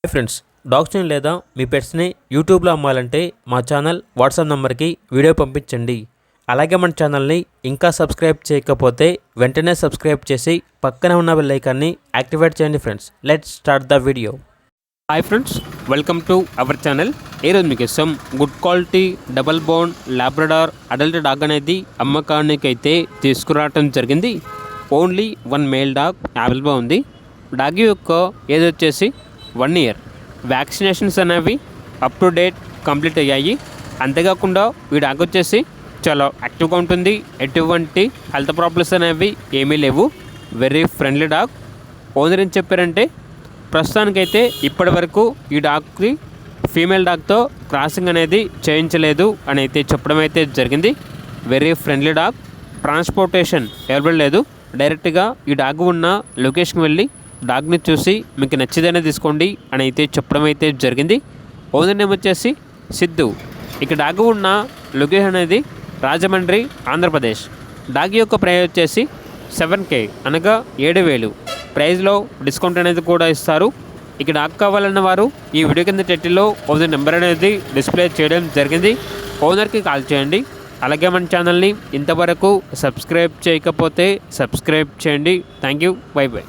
Hi friends, డాగ్స్ని లేదా మీ పెట్స్ని యూట్యూబ్లో అమ్మాలంటే మా ఛానల్ వాట్సాప్ నెంబర్కి వీడియో పంపించండి. అలాగే మన ఛానల్ని ఇంకా సబ్స్క్రైబ్ చేయకపోతే వెంటనే సబ్స్క్రైబ్ చేసి పక్కనే ఉన్న బెల్ ఐకాన్ని యాక్టివేట్ చేయండి. Friends, let's start the video. Hi friends, welcome to our channel. ఈరోజు మీకు ఇష్టం good quality double bone Labrador adult dog అనేది అమ్మకానికి అయితే తీసుకురావటం జరిగింది. ఓన్లీ 1 మేల్ డాగ్ అవైలబుల్గా ఉంది. డాగ్ యొక్క ఏజ్ వచ్చేసి 1 ఇయర్. వ్యాక్సినేషన్స్ అనేవి అప్ టు డేట్ కంప్లీట్ అయ్యాయి. అంతేకాకుండా ఈ డాగ్ వచ్చేసి చాలా యాక్టివ్గా ఉంటుంది. ఎటువంటి హెల్త్ ప్రాబ్లమ్స్ అనేవి ఏమీ లేవు. Very friendly dog. ఓనర్ ఏం చెప్పారంటే, ప్రస్తుతానికైతే ఇప్పటి వరకు ఈ డాగ్కి ఫీమేల్ డాగ్తో క్రాసింగ్ అనేది చేయించలేదు అని అయితే చెప్పడం అయితే జరిగింది. Very friendly dog. Transportation available లేదు. డైరెక్ట్గా ఈ డాగ్ ఉన్న లొకేషన్కి వెళ్ళి డాగ్ని చూసి మీకు నచ్చిదనే తీసుకోండి అని అయితే చెప్పడం అయితే జరిగింది. ఓనర్ నేమ్ వచ్చేసి సిద్ధు. ఇక డాగ్ ఉన్న లొకేషన్ అనేది రాజమండ్రి, ఆంధ్రప్రదేశ్. డాగ్ యొక్క ప్రైస్ వచ్చేసి 7K అనగా 7,000. ప్రైస్లో డిస్కౌంట్ అనేది కూడా ఇస్తారు. ఇక డాగ్ కావాలన్న వారు ఈ వీడియో కింద టైటిల్లో ఓనర్ నెంబర్ అనేది డిస్ప్లే చేయడం జరిగింది. ఓనర్కి కాల్ చేయండి. అలాగే మన ఛానల్ని ఇంతవరకు సబ్స్క్రైబ్ చేయకపోతే సబ్స్క్రైబ్ చేయండి. Thank you. By by.